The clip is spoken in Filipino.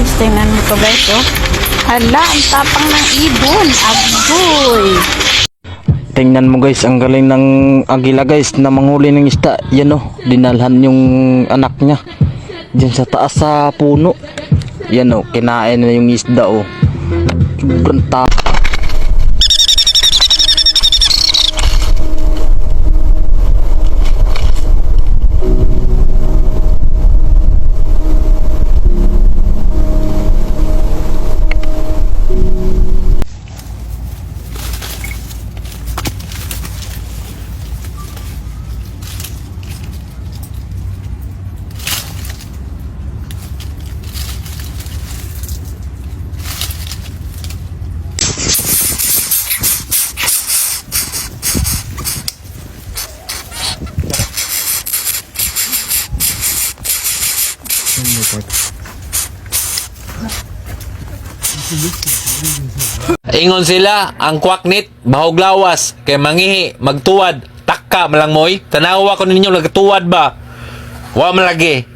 guys. Tingnan mo to guys, oh. Hala, ang tapang ng ibon. Agoy. Tingnan mo guys, ang galing ng agila guys na manghuli ng isda. Yan oh, dinalhan yung anak niya. Diyan sa taas sa puno. Yan oh, kinain na yung isda oh. Sobrang tapang. Ingon sila, ang kwaknit, bahog lawas, kay mangihi, magtuwad, takka malang moy. Tanawa ko ninyo, nagtuwad ba? Wa malagi.